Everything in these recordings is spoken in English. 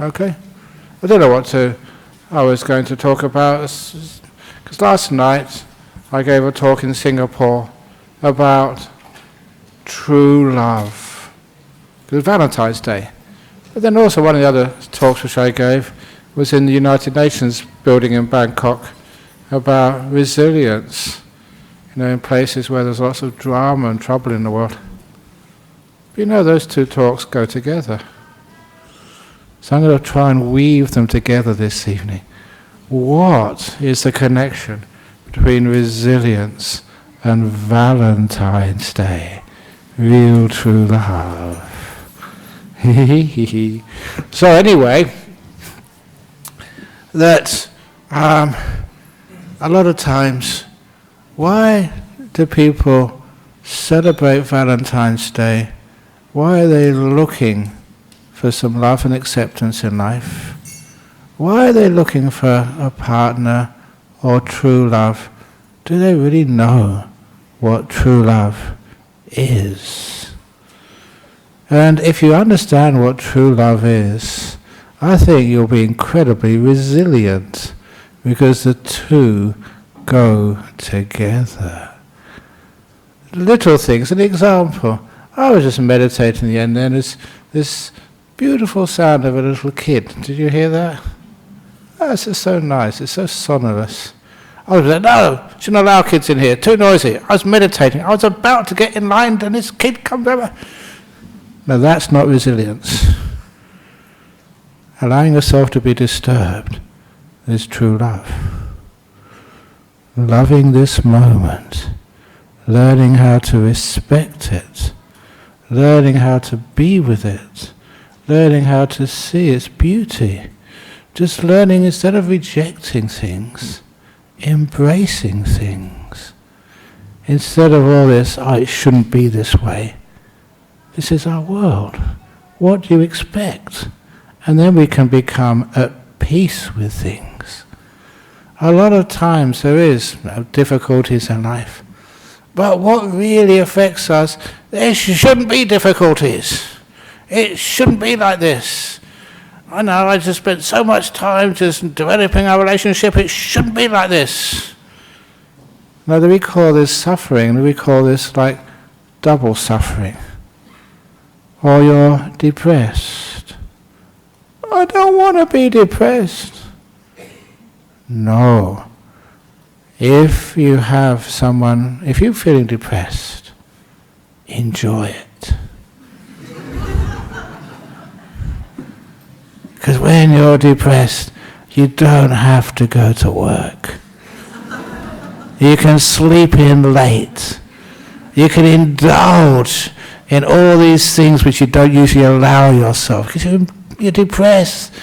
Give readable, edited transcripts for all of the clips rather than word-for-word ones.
Okay? I don't know what I was going to talk about, because last night I gave a talk in Singapore about true love. It was Valentine's Day. But then also one of the other talks which I gave was in the United Nations building in Bangkok about resilience, in places where there's lots of drama and trouble in the world. But those two talks go together. So I'm going to try and weave them together this evening. What is the connection between resilience and Valentine's Day? Real true love. So anyway, that a lot of times, why do people celebrate Valentine's Day? Why are they looking for some love and acceptance in life? Why are they looking for a partner or true love? Do they really know what true love is? And if you understand what true love is, I think you'll be incredibly resilient, because the two go together. Little things, an example. I was just meditating the end, and there's this beautiful sound of a little kid. Did you hear that? Oh, it's just so nice, it's so sonorous. I was like, no, shouldn't allow kids in here, too noisy. I was meditating, I was about to get in line, and this kid comes over. Now that's not resilience. Allowing yourself to be disturbed is true love. Loving this moment, learning how to respect it, learning how to be with it, learning how to see its beauty, just learning, instead of rejecting things, embracing things. Instead of all this, it shouldn't be this way. This is our world. What do you expect? And then we can become at peace with things. A lot of times there is difficulties in life. But what really affects us, there shouldn't be difficulties. It shouldn't be like this. I know, I just spent so much time just developing our relationship, it shouldn't be like this. Now, we call this suffering, we call this like double suffering. Or you're depressed. I don't want to be depressed. No. If you have someone, if you're feeling depressed, enjoy it. Because when you're depressed, you don't have to go to work. You can sleep in late. You can indulge in all these things which you don't usually allow yourself, because you're depressed.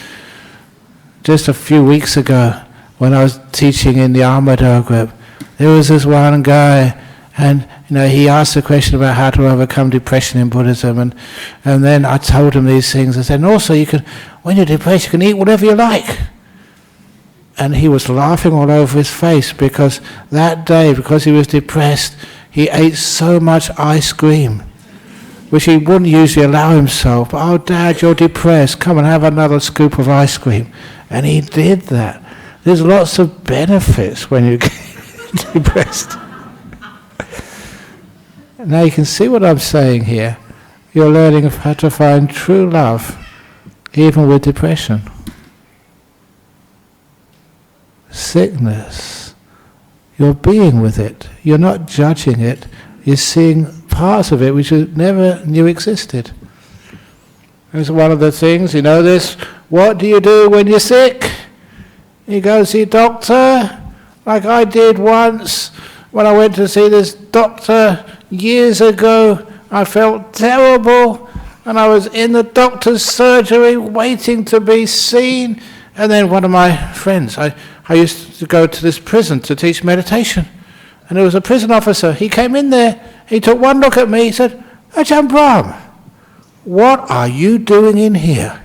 Just a few weeks ago, when I was teaching in the Armadale group, there was this one guy, and he asked a question about how to overcome depression in Buddhism, and then I told him these things. I said, and also when you're depressed, you can eat whatever you like. And he was laughing all over his face, because that day, because he was depressed, he ate so much ice cream, which he wouldn't usually allow himself. But, oh, Dad, you're depressed. Come and have another scoop of ice cream. And he did that. There's lots of benefits when you get depressed. Now you can see what I'm saying here. You're learning how to find true love, even with depression. Sickness. You're being with it. You're not judging it. You're seeing parts of it which you never knew existed. It's one of the things, this, what do you do when you're sick? You go see a doctor, like I did once when I went to see this doctor years ago. I felt terrible, and I was in the doctor's surgery waiting to be seen, and then one of my friends, I used to go to this prison to teach meditation, and there was a prison officer. He came in there, he took one look at me, he said, Ajahn Brahm, what are you doing in here?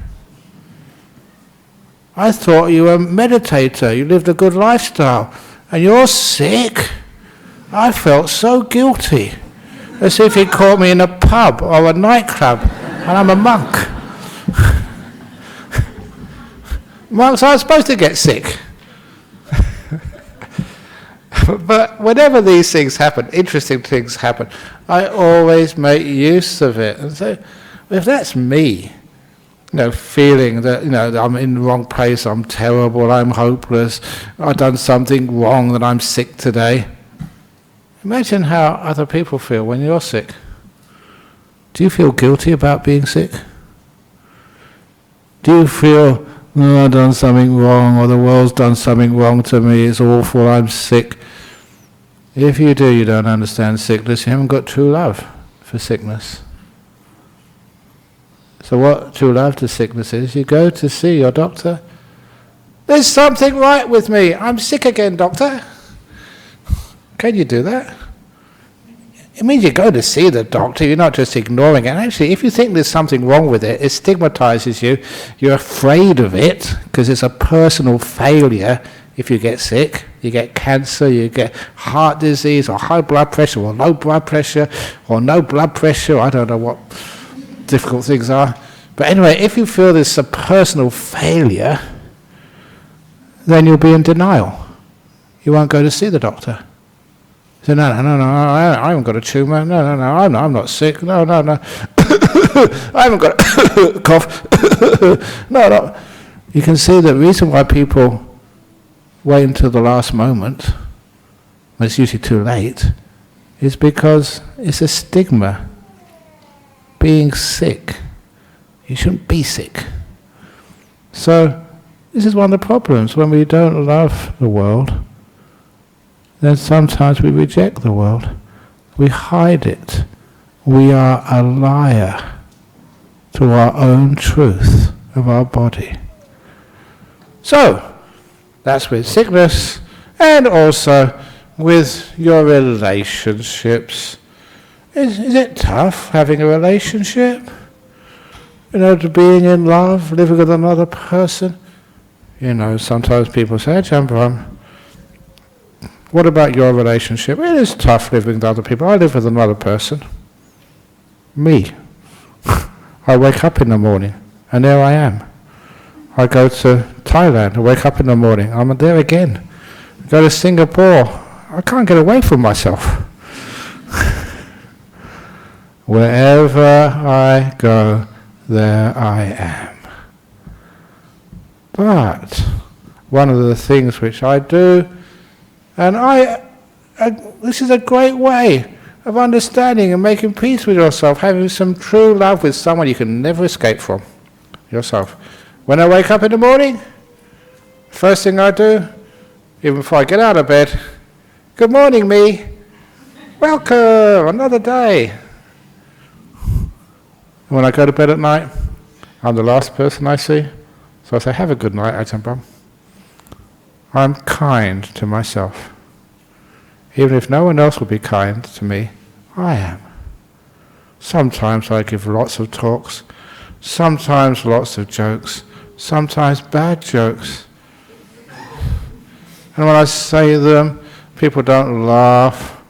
I thought you were a meditator, you lived a good lifestyle, and you're sick. I felt so guilty, as if he caught me in a pub or a nightclub, and I'm a monk. Monks aren't supposed to get sick. But whenever these things happen, interesting things happen, I always make use of it. And so, if that's me, feeling that, that I'm in the wrong place, I'm terrible, I'm hopeless, I've done something wrong, that I'm sick today. Imagine how other people feel when you're sick. Do you feel guilty about being sick? Do you feel, I've done something wrong, or the world's done something wrong to me, it's awful, I'm sick? If you do, you don't understand sickness, you haven't got true love for sickness. So what true love to sickness is, you go to see your doctor. There's something right with me, I'm sick again, doctor. Can you do that? It means you go to see the doctor, you're not just ignoring it. And actually, if you think there's something wrong with it, it stigmatizes you, you're afraid of it, because it's a personal failure if you get sick. You get cancer, you get heart disease, or high blood pressure, or low blood pressure, or no blood pressure, I don't know what difficult things are. But anyway, if you feel this a personal failure, then you'll be in denial. You won't go to see the doctor. So no, I haven't got a tumour, no, I'm not sick, no, I haven't got a cough, no. You can see the reason why people wait until the last moment, when it's usually too late, is because it's a stigma. Being sick. You shouldn't be sick. So, this is one of the problems. When we don't love the world, then sometimes we reject the world. We hide it. We are a liar to our own truth of our body. So, that's with sickness, and also with your relationships. Is it tough having a relationship? To being in love, living with another person? Sometimes people say, Ajahn Brahm, what about your relationship? It is tough living with other people. I live with another person. Me. I wake up in the morning, and there I am. I go to Thailand, I wake up in the morning, I'm there again. I go to Singapore, I can't get away from myself. Wherever I go, there I am. But one of the things which I do, and this is a great way of understanding and making peace with yourself, having some true love with someone you can never escape from, yourself. When I wake up in the morning, first thing I do, even before I get out of bed, good morning, me. Welcome, another day. And when I go to bed at night, I'm the last person I see. So I say, have a good night, Ajahn Brahm. I'm kind to myself. Even if no one else will be kind to me, I am. Sometimes I give lots of talks, sometimes lots of jokes, sometimes bad jokes. And when I say them, people don't laugh.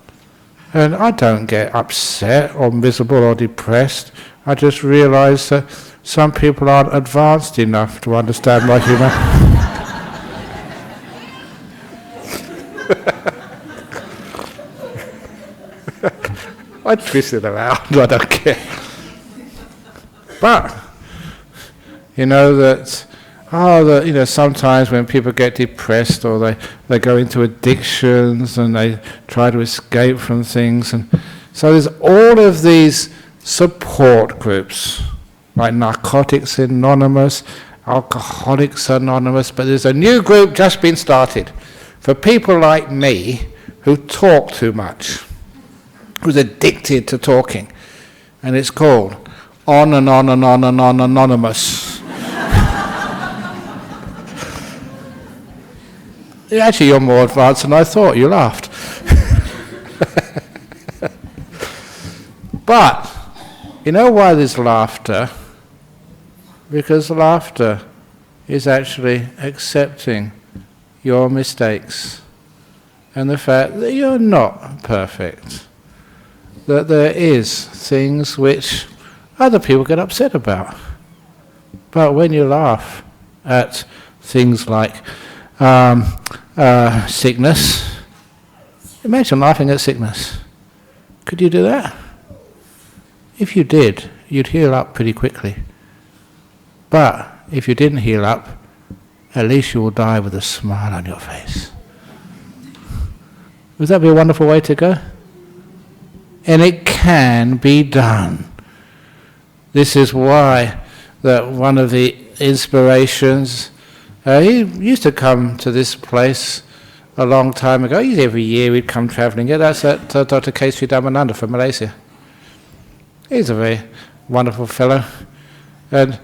And I don't get upset or miserable or depressed. I just realize that some people aren't advanced enough to understand my humour. I twist it around, I don't care. But, sometimes when people get depressed or they go into addictions and they try to escape from things. And so there's all of these support groups, like Narcotics Anonymous, Alcoholics Anonymous, but there's a new group just been started for people like me who talk too much, who's addicted to talking, and it's called On and On and On and On Anonymous. Actually, you're more advanced than I thought. You laughed. But, you know why there's laughter? Because laughter is actually accepting your mistakes and the fact that you're not perfect. That there is things which other people get upset about. But when you laugh at things like sickness. Imagine laughing at sickness. Could you do that? If you did, you'd heal up pretty quickly. But if you didn't heal up, at least you will die with a smile on your face. Would that be a wonderful way to go? And it can be done. This is why that one of the inspirations, he used to come to this place a long time ago. Every year he'd come travelling here. That's Dr. K.Sri Dhammananda from Malaysia. He's a very wonderful fellow. And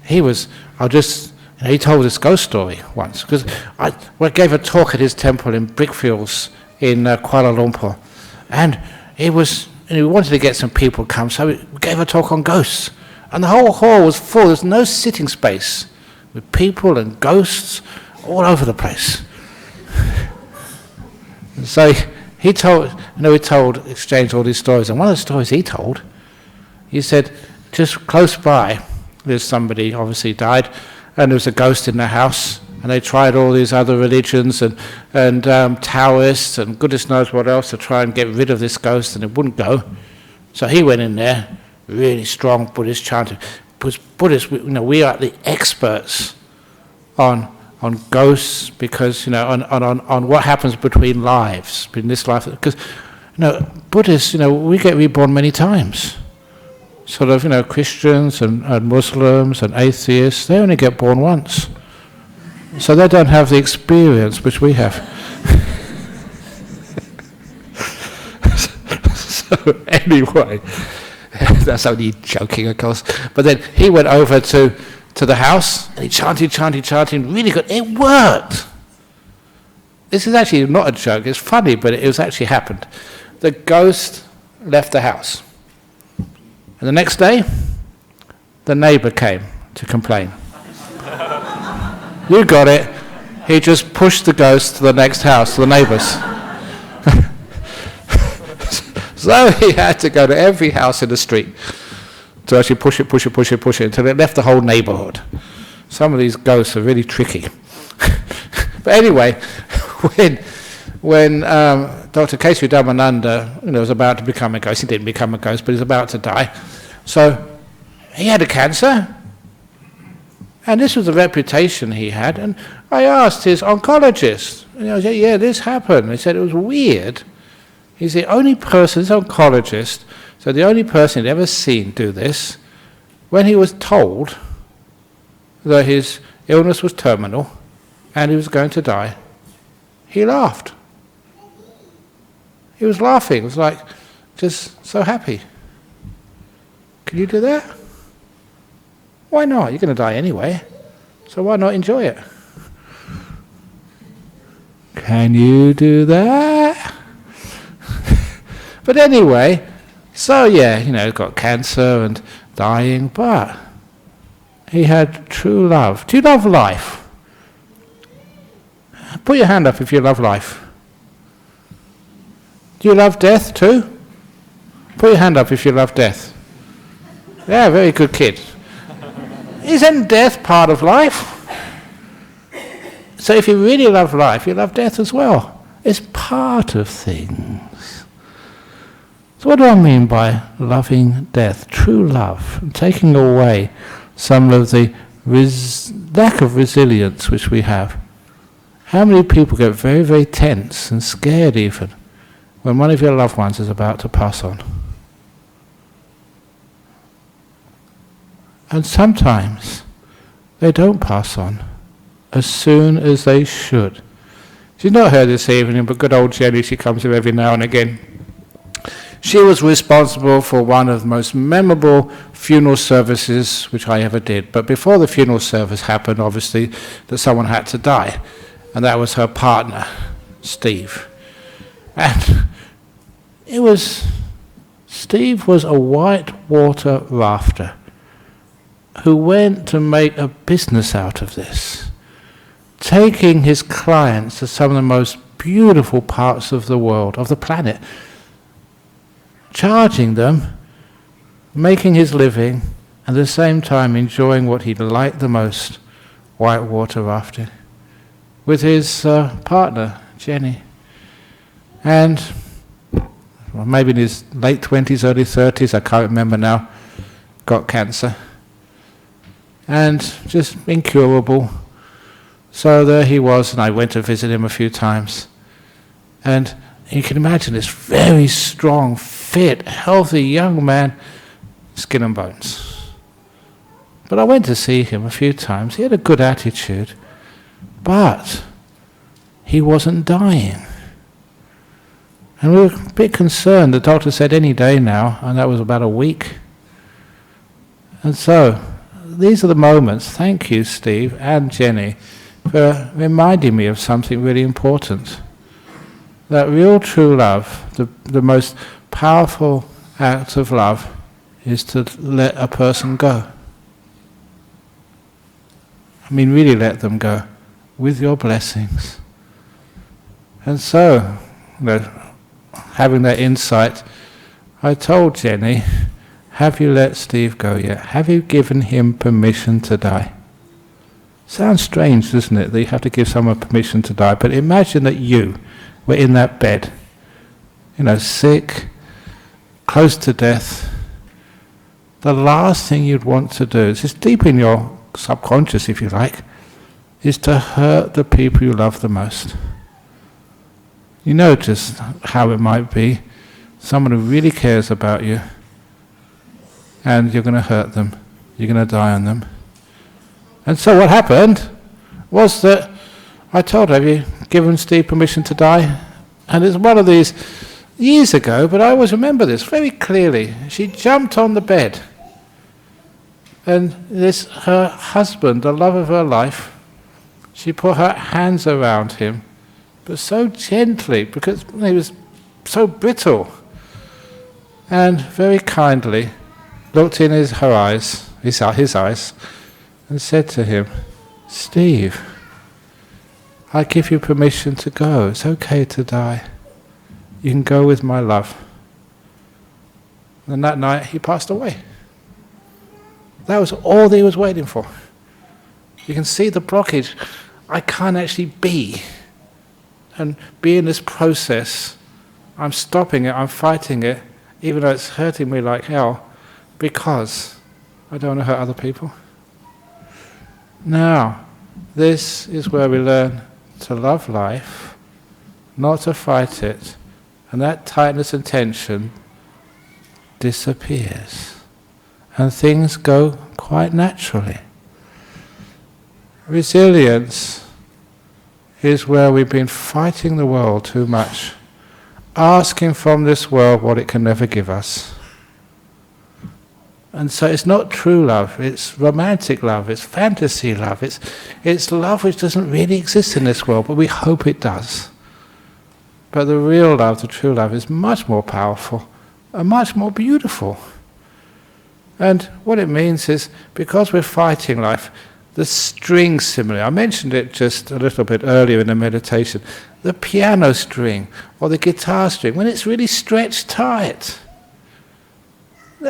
he told this ghost story once, because I gave a talk at his temple in Brickfields in Kuala Lumpur. And he wanted to get some people to come, so we gave a talk on ghosts. And the whole hall was full. There was no sitting space, with people and ghosts all over the place. So he exchanged all these stories. And one of the stories he told, he said, just close by, there's somebody obviously died, and there was a ghost in the house. And they tried all these other religions and Taoists and goodness knows what else to try and get rid of this ghost, and it wouldn't go. So he went in there, really strong Buddhist chanting. Because Buddhists, we are the experts on ghosts, because on what happens between lives, between this life. Because Buddhists, we get reborn many times. Sort of, Christians and Muslims and atheists, they only get born once. So they don't have the experience which we have. So anyway, that's only joking, of course. But then he went over to the house and he chanted, really good. It worked. This is actually not a joke. It's funny, but it was actually happened. The ghost left the house. And the next day, the neighbour came to complain. You got it. He just pushed the ghost to the next house, to the neighbours. So he had to go to every house in the street to actually push it until it left the whole neighbourhood. Some of these ghosts are really tricky. But anyway, when Dr. K.Sri Dhammananda was about to become a ghost, he didn't become a ghost, but he's about to die. So he had a cancer. And this was the reputation he had. And I asked his oncologist, I said, yeah, this happened. He said it was weird. He's the only person, this oncologist, so the only person he'd ever seen do this, when he was told that his illness was terminal and he was going to die, he laughed. He was laughing. It was like, just so happy. Can you do that? Why not? You're going to die anyway. So why not enjoy it? Can you do that? But anyway, so yeah, got cancer and dying, but he had true love. Do you love life? Put your hand up if you love life. Do you love death too? Put your hand up if you love death. Yeah, very good kid. Isn't death part of life? So if you really love life, you love death as well. It's part of things. So what do I mean by loving death? True love, and taking away some of the lack of resilience which we have. How many people get very, very tense and scared even when one of your loved ones is about to pass on? And sometimes they don't pass on as soon as they should. She's not here this evening, but good old Jenny, she comes here every now and again. She was responsible for one of the most memorable funeral services which I ever did. But before the funeral service happened, obviously, that someone had to die. And that was her partner, Steve. And Steve was a whitewater rafter who went to make a business out of this, taking his clients to some of the most beautiful parts of the world, of the planet, charging them, making his living, and at the same time enjoying what he liked the most, whitewater rafting with his partner, Jenny. And maybe in his late 20s, early 30s, I can't remember now, got cancer. And just incurable. So there he was, and I went to visit him a few times. And you can imagine this very strong, fit, healthy young man, skin and bones. But I went to see him a few times. He had a good attitude, but he wasn't dying. And we were a bit concerned. The doctor said any day now, and that was about a week. And so, these are the moments, thank you Steve and Jenny, for reminding me of something really important. That real true love, the most powerful act of love, is to let a person go. I mean, really let them go, with your blessings. And so, having that insight, I told Jenny, have you let Steve go yet? Have you given him permission to die? Sounds strange, doesn't it, that you have to give someone permission to die, but imagine that you were in that bed, sick, close to death. The last thing you'd want to do, it's just deep in your subconscious if you like, is to hurt the people you love the most. You know just how it might be, someone who really cares about you, and you're going to hurt them, you're going to die on them. And so what happened was that I told her, have you given Steve permission to die? And it's one of these years ago, but I always remember this very clearly. She jumped on the bed, and her husband, the love of her life, she put her hands around him, but so gently, because he was so brittle, and very kindly looked in his eyes, and said to him, Steve, I give you permission to go. It's okay to die. You can go with my love. And that night he passed away. That was all that he was waiting for. You can see the blockage. I can't actually be. And be in this process. I'm stopping it, I'm fighting it, even though it's hurting me like hell, because I don't want to hurt other people. Now, this is where we learn to love life, not to fight it, and that tightness and tension disappears, and things go quite naturally. Resilience is where we've been fighting the world too much, asking from this world what it can never give us. And so it's not true love, it's romantic love, it's fantasy love, it's love which doesn't really exist in this world, but we hope it does. But the real love, the true love, is much more powerful and much more beautiful. And what it means is, because we're fighting life, the string similarly, I mentioned it just a little bit earlier in the meditation, the piano string or the guitar string, when it's really stretched tight,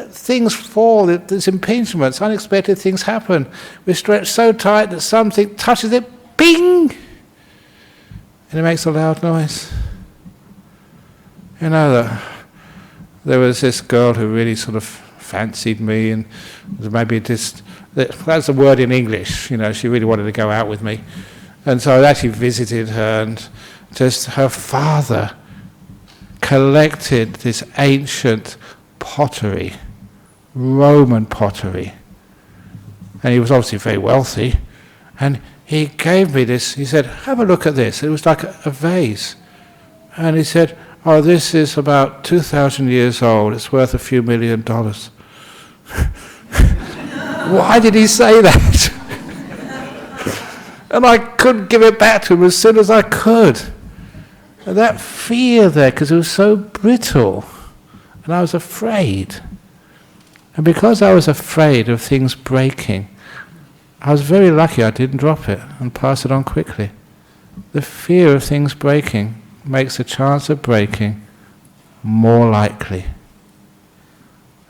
things fall, there's impingements, unexpected things happen. We're stretched so tight that something touches it, ping! And it makes a loud noise. There was this girl who really sort of fancied me, and maybe just, that's a word in English, she really wanted to go out with me. And so I actually visited her, and just her father collected this ancient pottery, Roman pottery. And he was obviously very wealthy. And he gave me this, he said, have a look at this. It was like a vase. And he said, oh, this is about 2,000 years old. It's worth a few $1 million. Why did he say that? And I couldn't give it back to him as soon as I could. And that fear there, because it was so brittle. And I was afraid. And because I was afraid of things breaking, I was very lucky I didn't drop it and pass it on quickly. The fear of things breaking makes the chance of breaking more likely.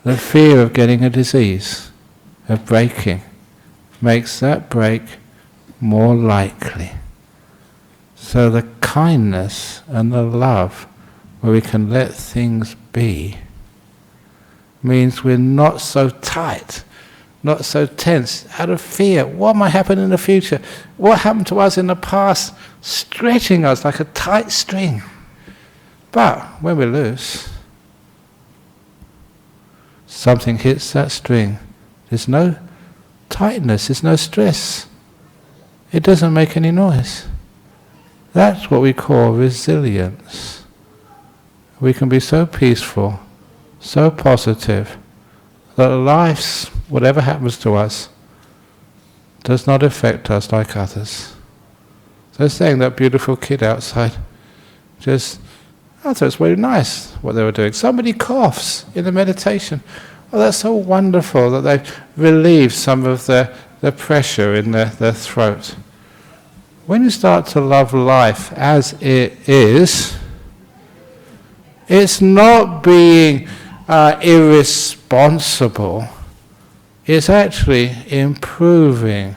The fear of getting a disease, of breaking, makes that break more likely. So the kindness and the love, where we can let things be, means we're not so tight, not so tense, out of fear. What might happen in the future? What happened to us in the past? Stretching us like a tight string. But when we're loose, something hits that string. There's no tightness, there's no stress. It doesn't make any noise. That's what we call resilience. We can be so peaceful, so positive, that life's, whatever happens to us, does not affect us like others. So saying that beautiful kid outside, I thought it was very nice what they were doing. Somebody coughs in the meditation. Oh, that's so wonderful that they've relieved some of the pressure in their throat. When you start to love life as it is, it's not being irresponsible. It's actually improving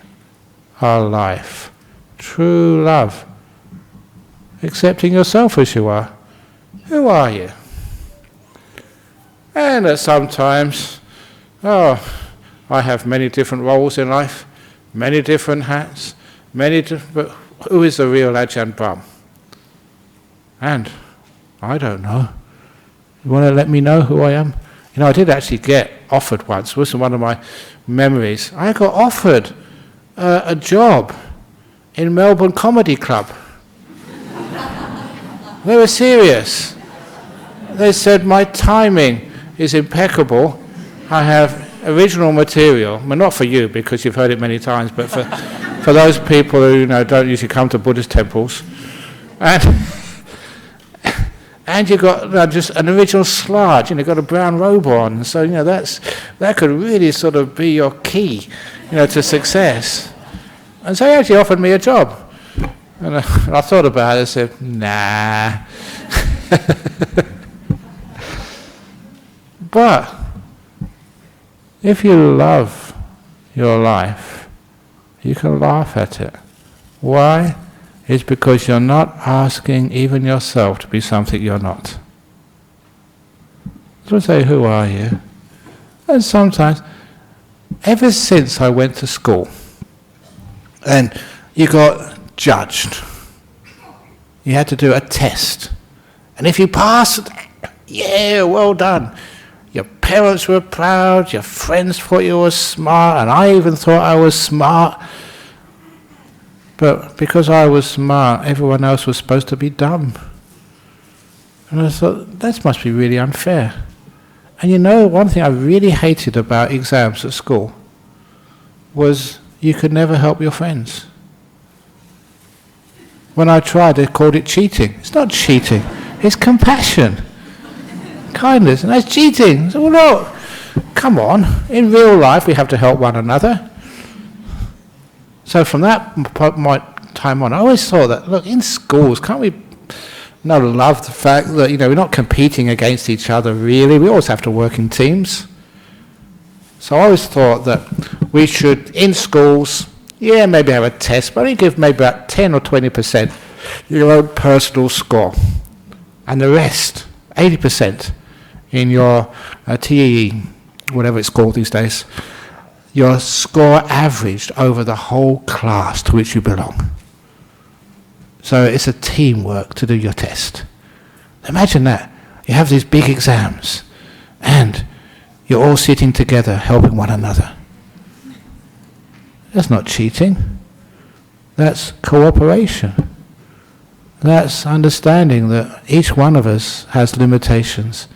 our life. True love. Accepting yourself as you are. Who are you? And that sometimes, I have many different roles in life, many different hats, but who is the real Ajahn Brahm? And I don't know. You want to let me know who I am? I did actually get offered once, this was one of my memories. I got offered a job in Melbourne Comedy Club. They were serious. They said my timing is impeccable. I have original material. Well, not for you because you've heard it many times, but for those people who don't usually come to Buddhist temples, and you got just an original sludge, got a brown robe on. So that could really sort of be your key, to success. And so he actually offered me a job, and I thought about it. I said, nah. But if you love your life, you can laugh at it. Why? It's because you're not asking even yourself to be something you're not. So I say, who are you? And sometimes, ever since I went to school, and you got judged, you had to do a test. And if you passed, yeah, well done. Your parents were proud, your friends thought you were smart, and I even thought I was smart. But because I was smart, everyone else was supposed to be dumb. And I thought, that must be really unfair. And one thing I really hated about exams at school was you could never help your friends. When I tried, they called it cheating. It's not cheating, it's compassion. Kindness, and that's cheating. So, well, no, come on. In real life, we have to help one another. So from that time on, I always thought that, look, in schools, can't we love the fact that, we're not competing against each other, really. We always have to work in teams. So I always thought that we should, in schools, maybe have a test, but only give maybe about 10 or 20% your own personal score. And the rest, 80%, in your TEE, whatever it's called these days, your score averaged over the whole class to which you belong. So it's a teamwork to do your test. Imagine that. You have these big exams, and you're all sitting together helping one another. That's not cheating. That's cooperation. That's understanding that each one of us has limitations.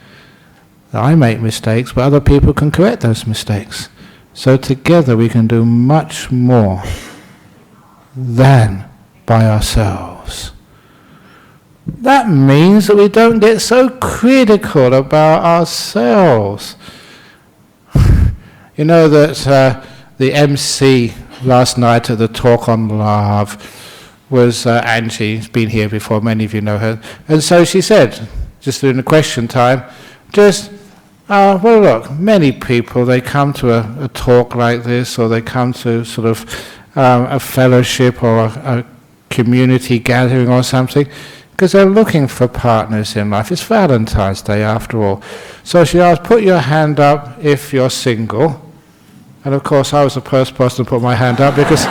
That I make mistakes, but other people can correct those mistakes. So together we can do much more than by ourselves. That means that we don't get so critical about ourselves. That the MC last night at the talk on love was Angie. She's been here before, many of you know her. And so she said, just during the question time, just Well, look, many people, they come to a talk like this, or they come to sort of a fellowship or a community gathering or something, because they're looking for partners in life. It's Valentine's Day after all. So she asked, put your hand up if you're single. And of course I was the first person to put my hand up because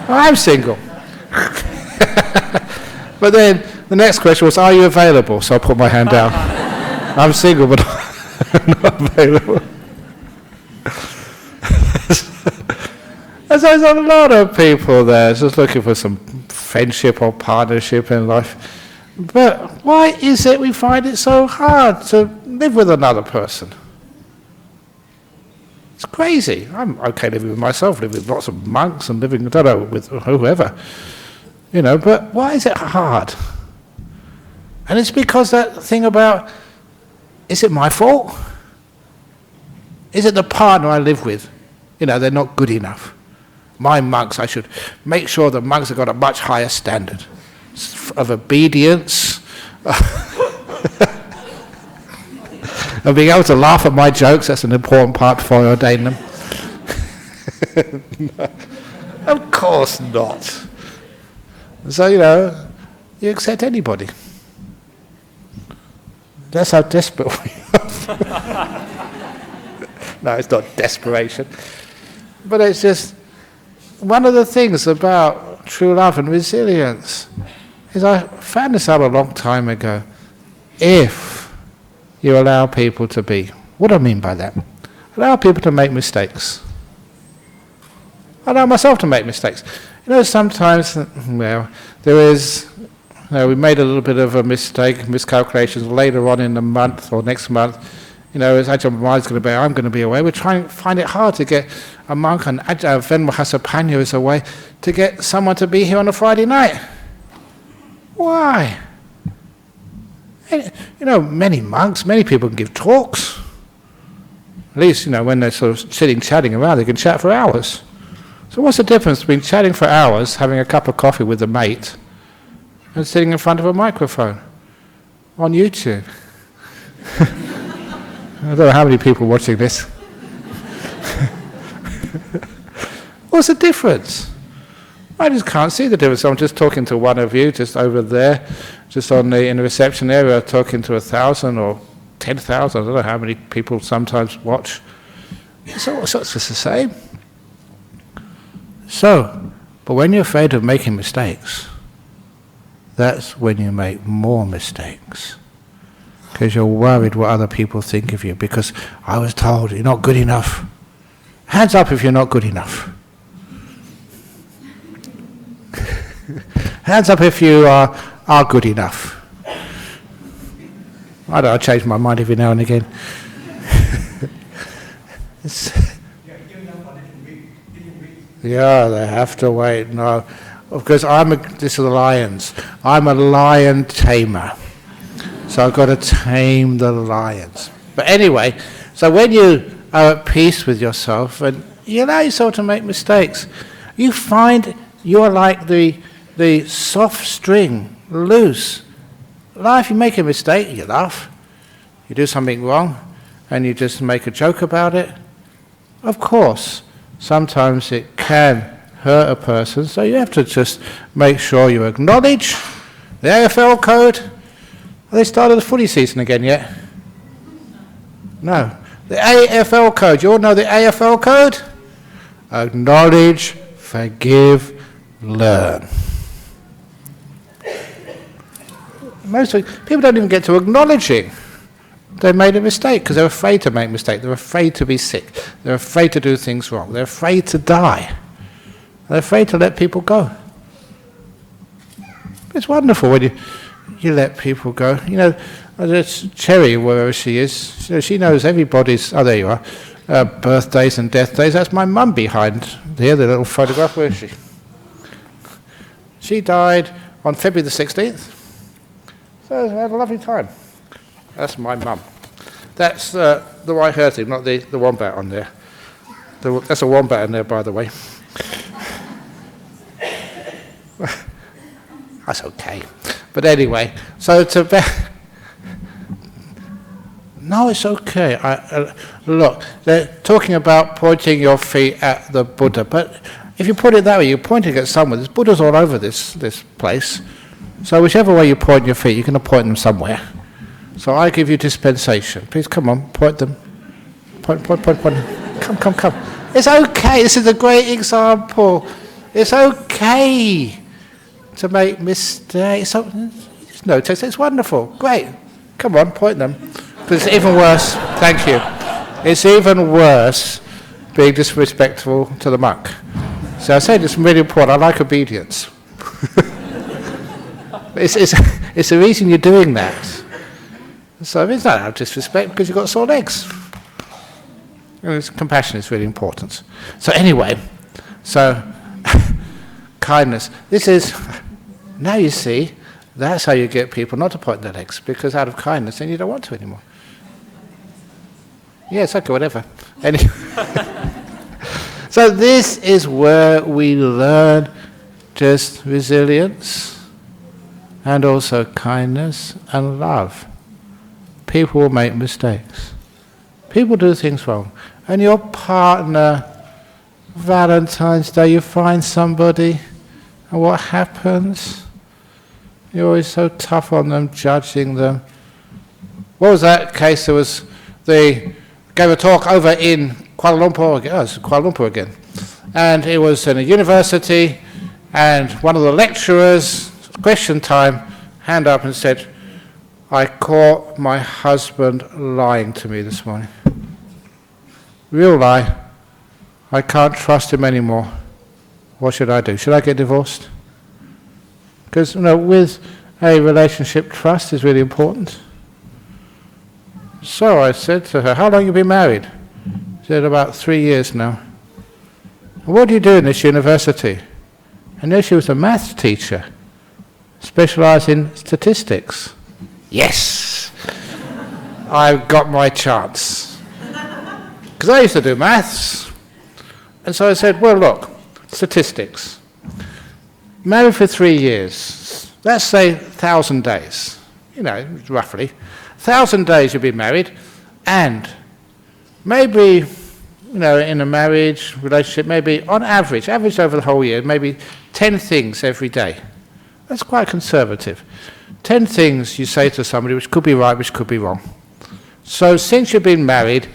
I'm single. But then the next question was, are you available? So I put my hand down. I'm single, but I'm not available. And so there's a lot of people there just looking for some friendship or partnership in life. But why is it we find it so hard to live with another person? It's crazy. I'm okay living with myself, living with lots of monks and living, I don't know, with whoever. You know, but why is it hard? And it's because that thing about, is it my fault? Is it the partner I live with? You know, they're not good enough. My monks, I should make sure the monks have got a much higher standard of obedience, of being able to laugh at my jokes. That's an important part before I ordain them. Of course not. So, you know, you accept anybody. That's how desperate we are. No, it's not desperation. But it's just, one of the things about true love and resilience is, I found this out a long time ago. If you allow people to be, what do I mean by that? Allow people to make mistakes. Allow myself to make mistakes. You know, sometimes, well, there is, you know, we made a little bit of a mistake, miscalculations later on in the month or next month. You know, as Ajahn Brahm's going to be, I'm going to be away. We're trying to find it hard to get a monk, and Venerable Hasapanya is away, to get someone to be here on a Friday night. Why? You know, many monks, many people can give talks. At least, you know, when they're sort of sitting, chatting around, they can chat for hours. So what's the difference between chatting for hours, having a cup of coffee with a mate, and sitting in front of a microphone on YouTube? I don't know how many people are watching this. What's the difference? I just can't see the difference. I'm just talking to one of you, just over there, just in the reception area, talking to 1,000 or 10,000. I don't know how many people sometimes watch. So it's just the same. So, but when you're afraid of making mistakes, that's when you make more mistakes. Because you're worried what other people think of you. Because I was told you're not good enough. Hands up if you're not good enough. Hands up if you are good enough. I don't know, I change my mind every now and again. Yeah, they have to wait. No, because this is the lions. I'm a lion tamer. So I've got to tame the lions. But anyway, so when you are at peace with yourself and you allow yourself to make mistakes, you find you're like the soft string, loose. Life, you make a mistake, you laugh. You do something wrong and you just make a joke about it. Of course, sometimes it can hurt a person, so you have to just make sure you acknowledge the AFL code. Have they started the footy season again yet? No. The AFL code. You all know the AFL code? Acknowledge, forgive, learn. Most people don't even get to acknowledging they made a mistake because they're afraid to make mistakes. They're afraid to be sick. They're afraid to do things wrong. They're afraid to die. They're afraid to let people go. It's wonderful when you let people go. You know, there's Cherry, wherever she is, she knows everybody's, oh, there you are, birthdays and death days. That's my mum behind here, the little photograph. Where is she? She died on February the 16th. So I had a lovely time. That's my mum. That's the white-haired thing, not the wombat on there. That's a wombat in there, by the way. That's okay. But anyway, so No, it's okay. Look, they're talking about pointing your feet at the Buddha, but if you put it that way, you're pointing at someone. There's Buddhas all over this place. So whichever way you point your feet, you're going to point them somewhere. So I give you dispensation. Please come on, point them. Point. Come. It's okay. This is a great example. It's okay to make mistakes. No, it's wonderful. Great. Come on, point them. But it's even worse. Thank you. It's even worse being disrespectful to the monk. So I said it's really important. I like obedience. It's the reason you're doing that. So it's not out of disrespect because you've got sore legs. Compassion is really important. So anyway, kindness. This is, now you see, that's how you get people not to point their legs, because out of kindness then you don't want to anymore. Yeah, it's okay, whatever. Anyway. So this is where we learn just resilience and also kindness and love. People will make mistakes. People do things wrong. And your partner, Valentine's Day, you find somebody, and what happens? You're always so tough on them, judging them. What was that case? They gave a talk over in Kuala Lumpur again. Oh, it's Kuala Lumpur again. And it was in a university, and one of the lecturers, question time, hand up and said, I caught my husband lying to me this morning. Real lie. I can't trust him anymore. What should I do? Should I get divorced? Because, with a relationship, trust is really important. So I said to her, how long have you been married? She said, about 3 years now. What do you do in this university? I know she was a maths teacher, specialised in statistics. Yes! I've got my chance. Because I used to do maths. And so I said, well, look, statistics. Married for 3 years, let's say 1,000 days, roughly. 1,000 days you've been married, and maybe, in a marriage, relationship, maybe on average over the whole year, maybe 10 things every day. That's quite conservative. 10 things you say to somebody which could be right, which could be wrong. So since you've been married,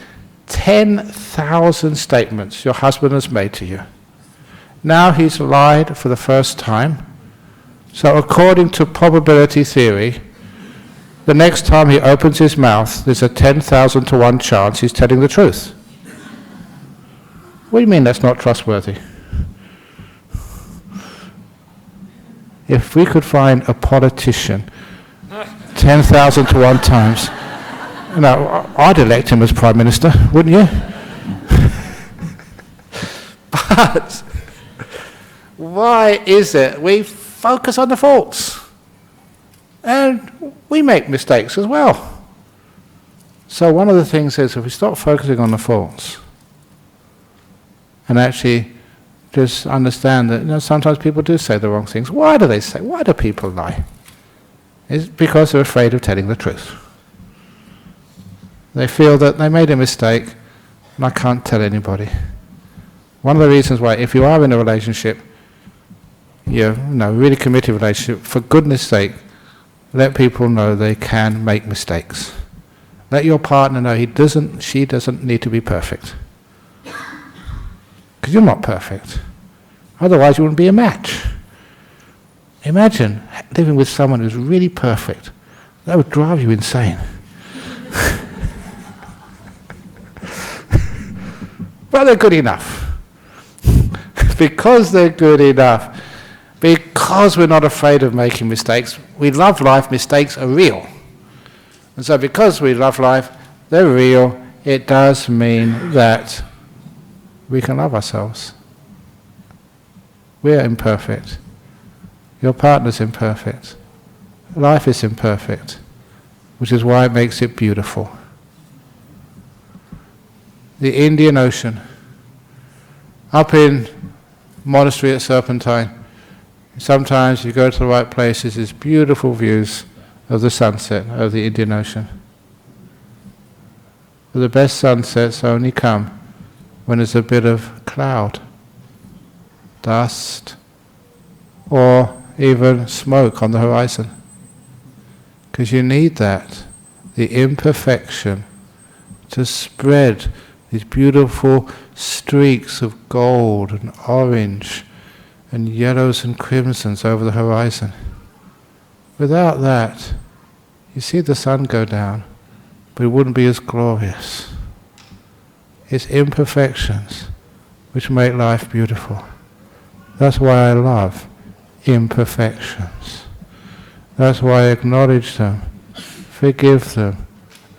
10,000 statements your husband has made to you. Now he's lied for the first time. So according to probability theory, the next time he opens his mouth, there's a 10,000 to 1 chance he's telling the truth. What do you mean that's not trustworthy? If we could find a politician 10,000 to 1 times, I'd elect him as Prime Minister, wouldn't you? But why is it we focus on the faults? And we make mistakes as well. So one of the things is, if we stop focusing on the faults and actually just understand that sometimes people do say the wrong things. Why do people lie? It's because they're afraid of telling the truth. They feel that they made a mistake and I can't tell anybody. One of the reasons why, if you are in a relationship, really committed relationship, for goodness sake, let people know they can make mistakes. Let your partner know she doesn't need to be perfect. Because you're not perfect. Otherwise you wouldn't be a match. Imagine living with someone who's really perfect. That would drive you insane. But they're good enough. Because they're good enough. Because we're not afraid of making mistakes. We love life, mistakes are real. And so because we love life, they're real, it does mean that we can love ourselves. We're imperfect. Your partner's imperfect. Life is imperfect, which is why it makes it beautiful. The Indian Ocean, up in monastery at Serpentine, sometimes you go to the right places, there's beautiful views of the sunset over the Indian Ocean. But the best sunsets only come when there's a bit of cloud, dust, or even smoke on the horizon. Because you need that, the imperfection, to spread these beautiful streaks of gold and orange and yellows and crimsons over the horizon. Without that, you see the sun go down, but it wouldn't be as glorious. It's imperfections which make life beautiful. That's why I love imperfections. That's why I acknowledge them, forgive them,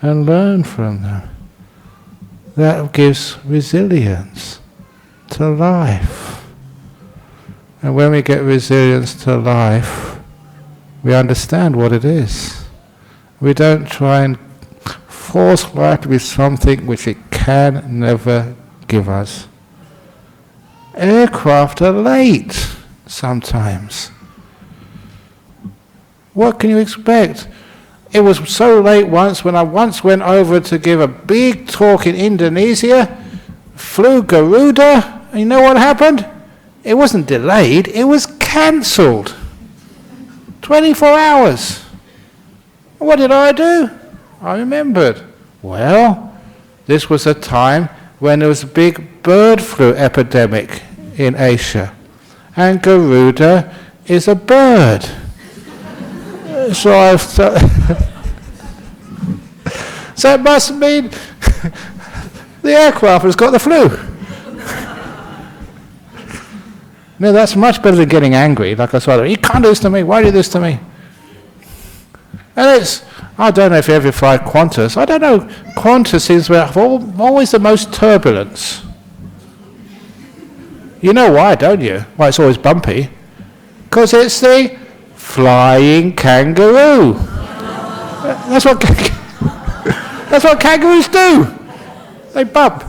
and learn from them. That gives resilience to life. And when we get resilience to life, we understand what it is. We don't try and force life to be something which it can never give us. Aircraft are late sometimes. What can you expect? It was so late once when I once went over to give a big talk in Indonesia, flew Garuda, and you know what happened? It wasn't delayed, it was cancelled. 24 hours. What did I do? I remembered. Well, this was a time when there was a big bird flu epidemic in Asia. And Garuda is a bird. So I've so it must mean the aircraft has got the flu. No, that's much better than getting angry. Like I said, you can't do this to me. Why do you do this to me? And it's, I don't know if you ever fly Qantas. I don't know. Qantas seems to have always the most turbulence. You know why, don't you? Why it's always bumpy? Because it's the flying kangaroo. That's what kangaroos do. They bump.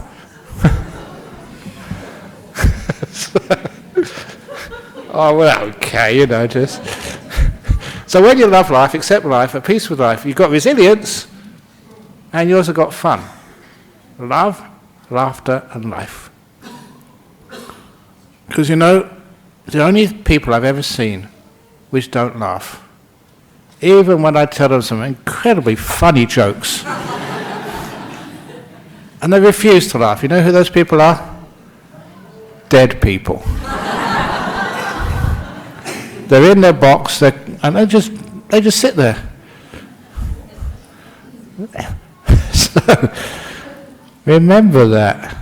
Oh, well, okay, you know, just... So when you love life, accept life, at peace with life, you've got resilience, and you also got fun. Love, laughter, and life. Because, you know, the only people I've ever seen which don't laugh, even when I tell them some incredibly funny jokes, and they refuse to laugh. You know who those people are? Dead people. They're in their box, and they just sit there. So, remember that.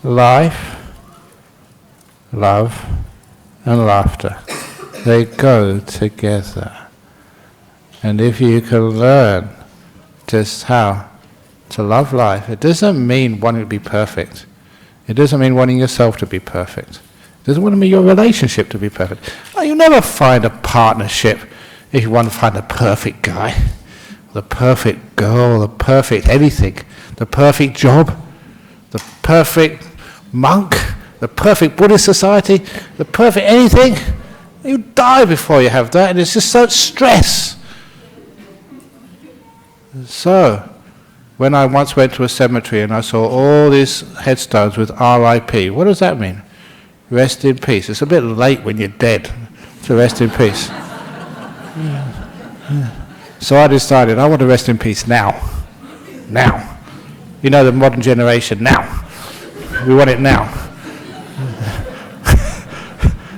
Life, love, and laughter. They go together. And if you can learn just how to love life, it doesn't mean wanting to be perfect. It doesn't mean wanting yourself to be perfect. It doesn't want to mean your relationship to be perfect. Oh, you'll never find a partnership if you want to find the perfect guy, the perfect girl, the perfect anything, the perfect job, the perfect monk, the perfect Buddhist society, the perfect anything. You die before you have that, and it's just such stress. So, when I once went to a cemetery and I saw all these headstones with R.I.P., what does that mean? Rest in peace. It's a bit late when you're dead to rest in peace. So I decided I want to rest in peace now. Now. You know, the modern generation, now. We want it now.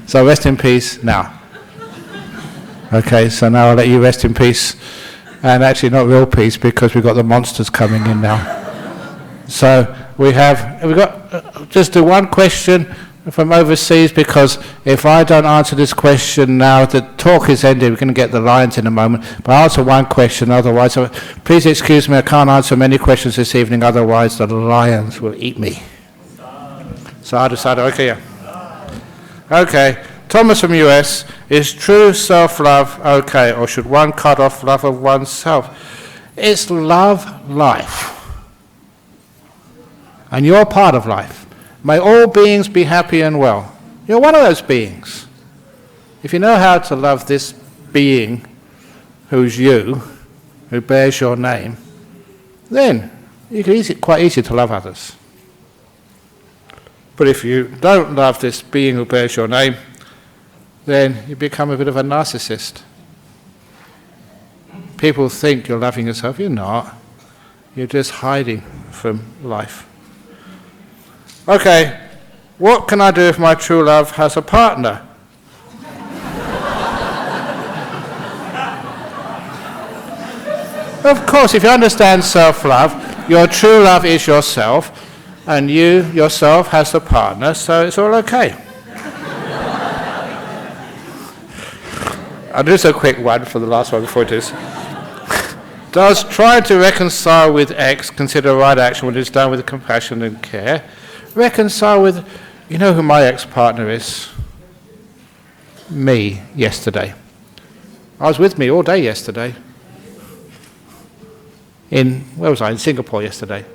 So rest in peace now. Okay, so now I'll let you rest in peace. And actually not real peace, because we've got the monsters coming in now. So we've got just do one question from overseas, because if I don't answer this question now, the talk is ended. We're going to get the lions in a moment. But I'll answer one question, otherwise, please excuse me, I can't answer many questions this evening, otherwise the lions will eat me. So I decided, okay, yeah. Okay, Thomas from US, is true self-love okay, or should one cut off love of oneself? It's love life. And you're part of life. May all beings be happy and well. You're one of those beings. If you know how to love this being who's you, who bears your name, then It's quite easy to love others. But if you don't love this being who bears your name, then you become a bit of a narcissist. People think you're loving yourself. You're not. You're just hiding from life. Okay, what can I do if my true love has a partner? Of course, if you understand self-love, your true love is yourself, and you, yourself, has a partner, so it's all okay. I'll do just a quick one for the last one before it is. Does trying to reconcile with X consider a right action when it's done with compassion and care? Reconcile with, you know who my ex-partner is? Me, yesterday. I was with me all day yesterday. Where was I? In Singapore yesterday.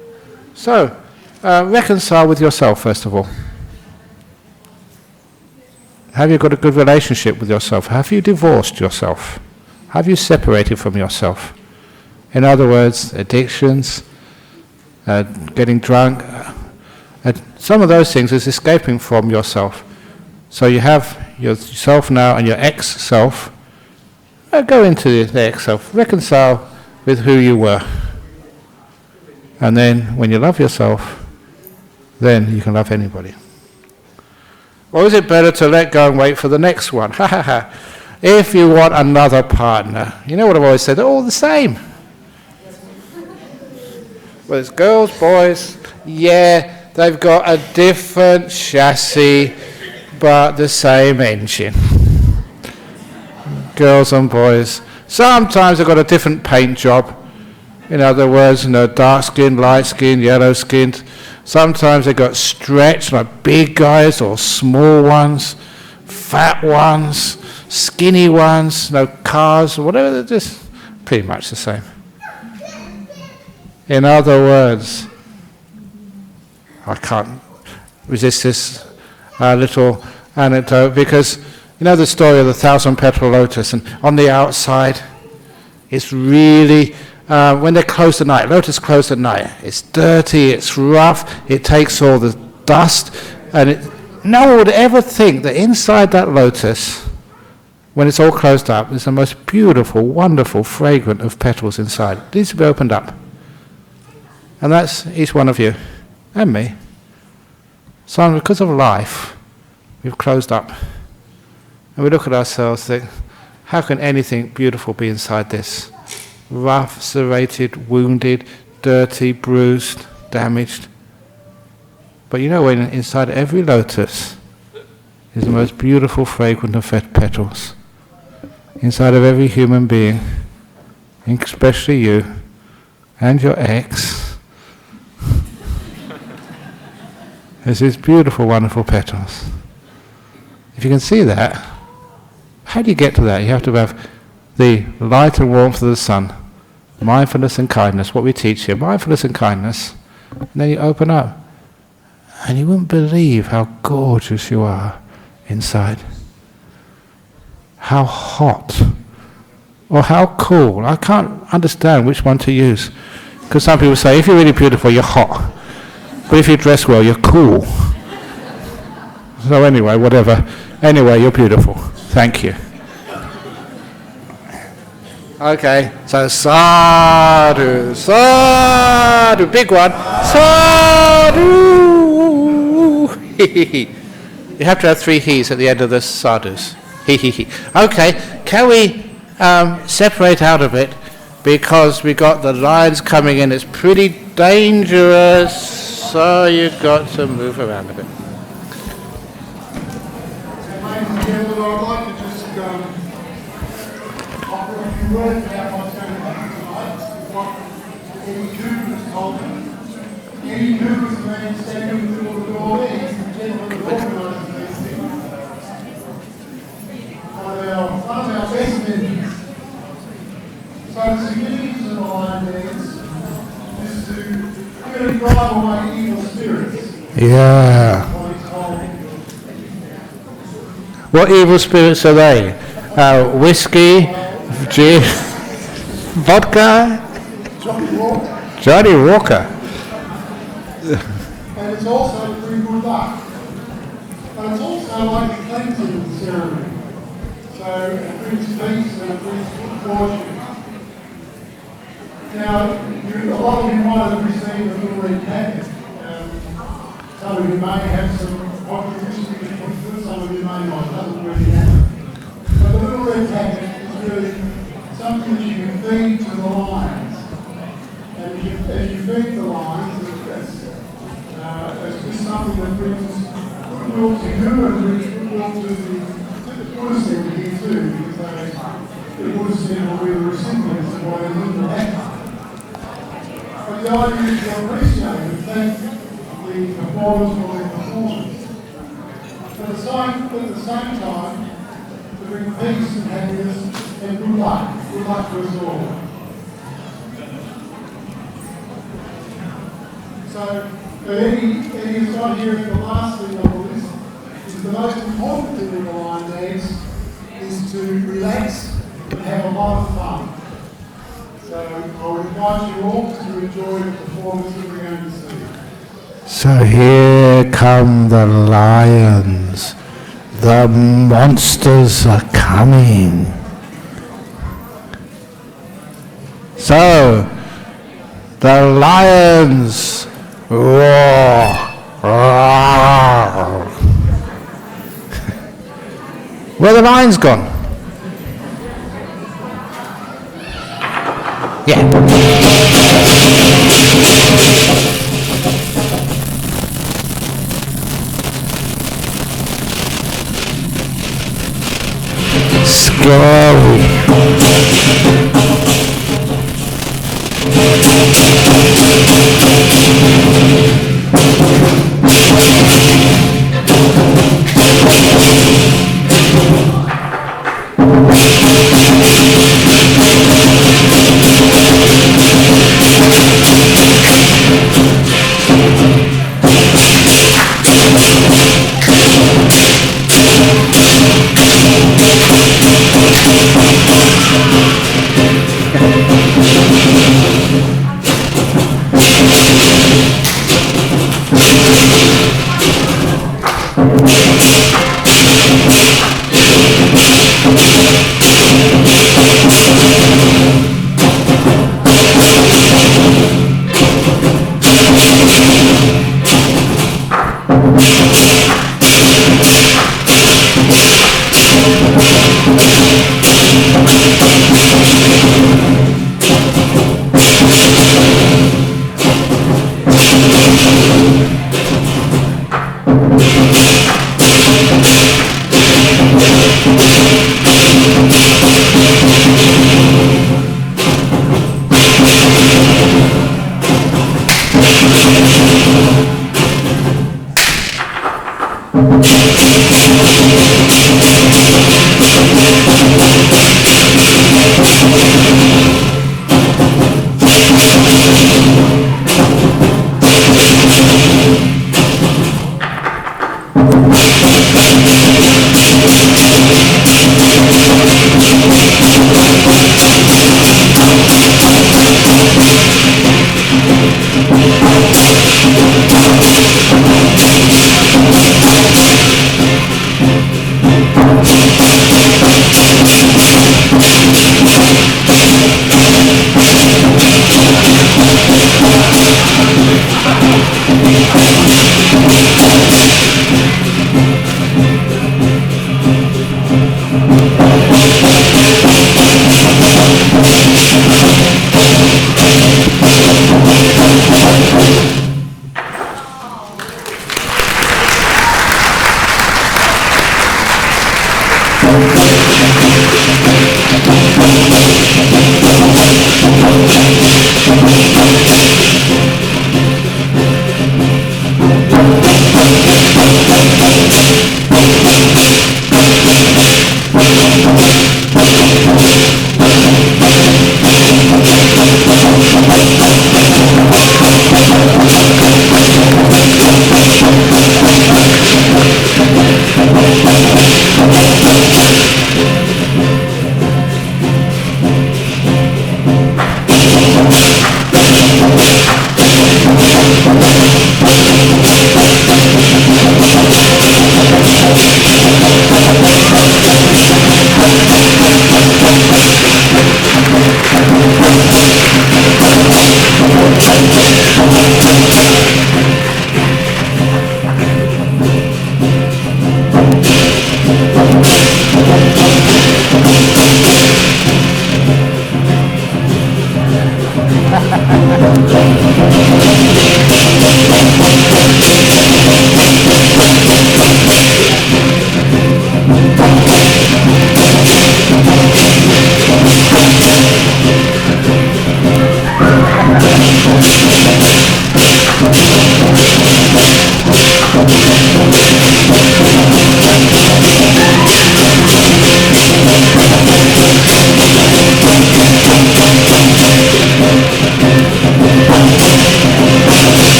So, reconcile with yourself first of all. Have you got a good relationship with yourself? Have you divorced yourself? Have you separated from yourself? In other words, addictions, getting drunk, some of those things is escaping from yourself. So you have yourself now and your ex-self. Go into the ex-self, reconcile with who you were. And then when you love yourself, then you can love anybody. Or is it better to let go and wait for the next one? Ha ha ha. If you want another partner, you know what I've always said, they're all the same. Whether it's girls, boys, yeah, they've got a different chassis, but the same engine. Girls and boys. Sometimes they've got a different paint job. In other words, dark skinned, light skinned, yellow skinned. Sometimes they've got stretched, like big guys or small ones, fat ones, skinny ones, cars, whatever, they're just pretty much the same. In other words, I can't resist this little anecdote because you know the story of the 1,000-petal lotus, and on the outside it's really, when they're closed at night, lotus closed at night, it's dirty, it's rough, it takes all the dust, and no one would ever think that inside that lotus, when it's all closed up, there's the most beautiful, wonderful, fragrant of petals inside. It needs to be opened up. And that's each one of you and me. So because of life, we've closed up. And we look at ourselves and think, how can anything beautiful be inside this? Rough, serrated, wounded, dirty, bruised, damaged. But you know, when inside every lotus is the most beautiful, fragrant of petals. Inside of every human being, especially you and your ex, there's these beautiful, wonderful petals. If you can see that, how do you get to that? You have to have the light and warmth of the sun, mindfulness and kindness, what we teach here, mindfulness and kindness, and then you open up. And you wouldn't believe how gorgeous you are inside. How hot. Or how cool. I can't understand which one to use. Because some people say, if you're really beautiful, you're hot. But if you dress well, you're cool. So anyway, whatever. Anyway, you're beautiful. Thank you. Okay, so sadhu, sadhu, big one. Sadhu. You have to have 3 he's at the end of the sadhus. Okay, can we separate out of it because we got the lines coming in. It's pretty dangerous, so you've got to move around a bit. Ladies and gentlemen, I'd like to just offer a few words about what's going to happen tonight. What Eddie Cooper has told me. Eddie Cooper's the man standing in the middle of the door there. He's the gentleman who organises these things. One of our best members. So the significance of the line there is to really drive away evil spirits. Yeah. What evil spirits are they? Whiskey, gin, vodka? Johnny Walker. Johnny Walker. And it's also to bring good luck. But it's also like a cleansing ceremony. So it brings peace and it brings good fortune. Now, a lot of you might have received a little red packet. Some of you may have some contributions, some of you may not. It doesn't really matter. But the little red packet is really something that you can feed to the lions. And as you feed the lions, it's just something that brings goodwill to you and brings goodwill to the Buddhist center here too, because the Buddhist center will be the recipients of what they live in that. But the idea is to appreciate and thank the performers for their performance. But at the same time, to bring peace and happiness and good luck to us all. So, Eddie is not here at the last thing on the list. Is the most important thing in the line dance is to relax and have a lot of fun. So I would invite you all to enjoy the performance that we're going to see. So here come the lions. The monsters are coming. So, the lions roar. Roar. Where the lions gone? Yeah. Scary.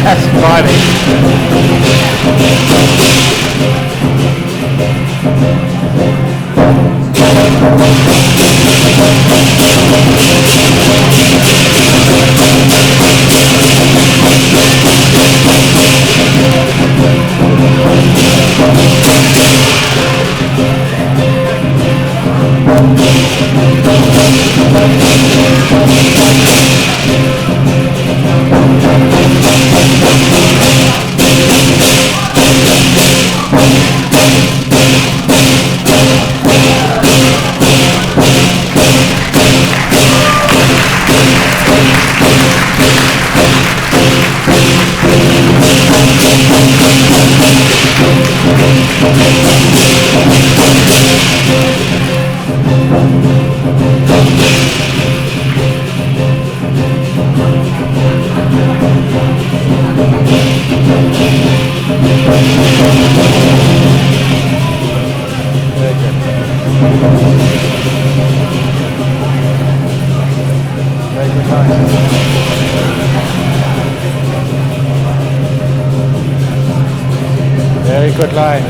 That's funny. Very good line.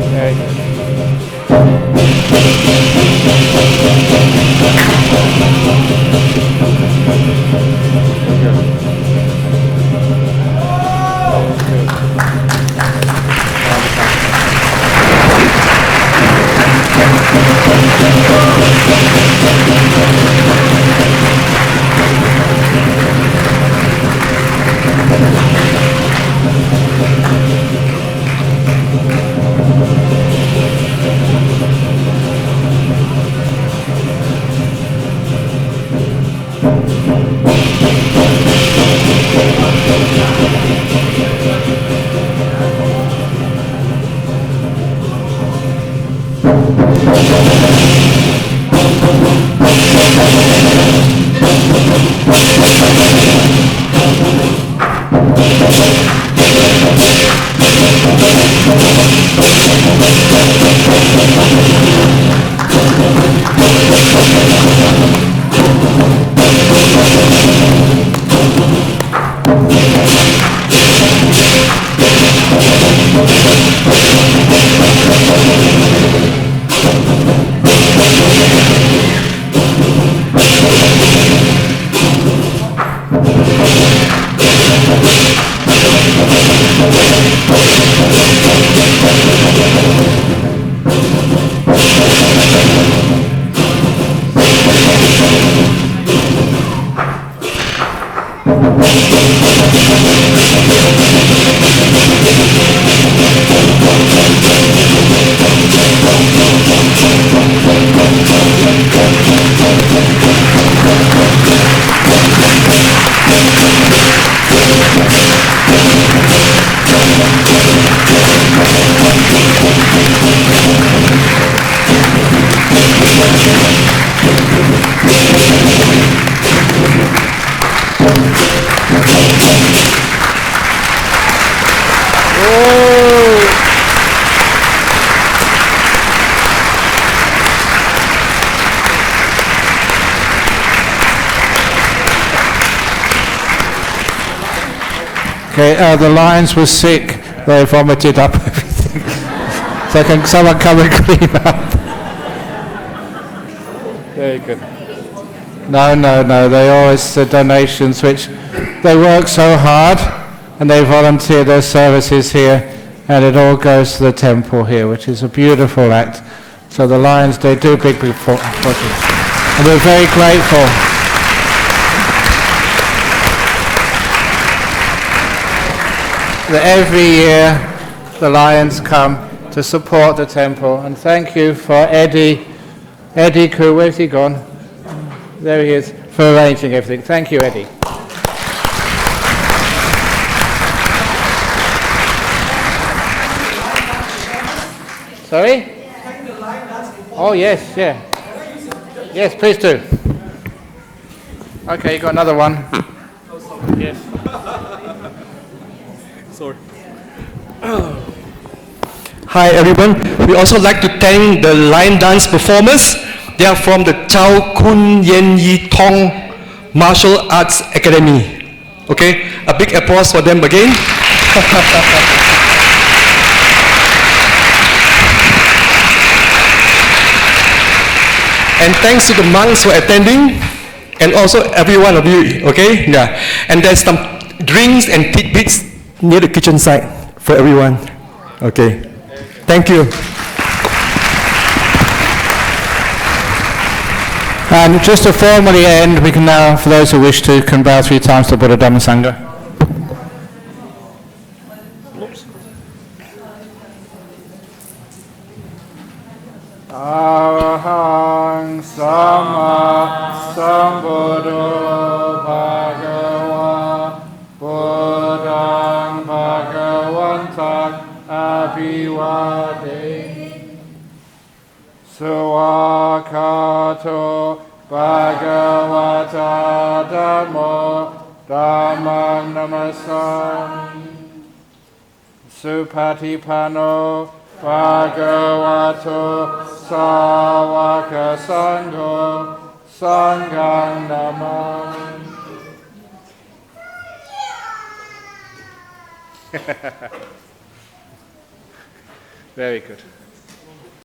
Very good. Okay, the lions were sick. They vomited up everything. So can someone come and clean up? Very good. No. They always donations, which they work so hard, and they volunteer their services here, and it all goes to the temple here, which is a beautiful act. So the lions, they do big projects, and we're very grateful. That every year the lions come to support the temple, and thank you for Eddie Koo, where's he gone? There he is, for arranging everything. Thank you, Eddie. Sorry? Oh yes, yeah. Yes, please do. Okay, you got another one. Yes. Sorry. Hi everyone. We also like to thank the line dance performers. They are from the Chao Kun Yen Yi Tong Martial Arts Academy. Okay, a big applause for them again. And thanks to the monks for attending, and also every one of you. Okay, yeah. And there's some drinks and tidbits near the kitchen side for everyone. Okay. Thank you. And just to formally end, we can now, for those who wish to, can bow 3 times to Buddha Dhamma Sangha. Arahang Sama Sambuddho Bhagava Buddhang Bhagavantak Abhivade Suwakato Bhagavata Dhammo Dhammang Namasami Supatipano Bhagavato Sāvaka Sangho Sanghang Namami. Very good.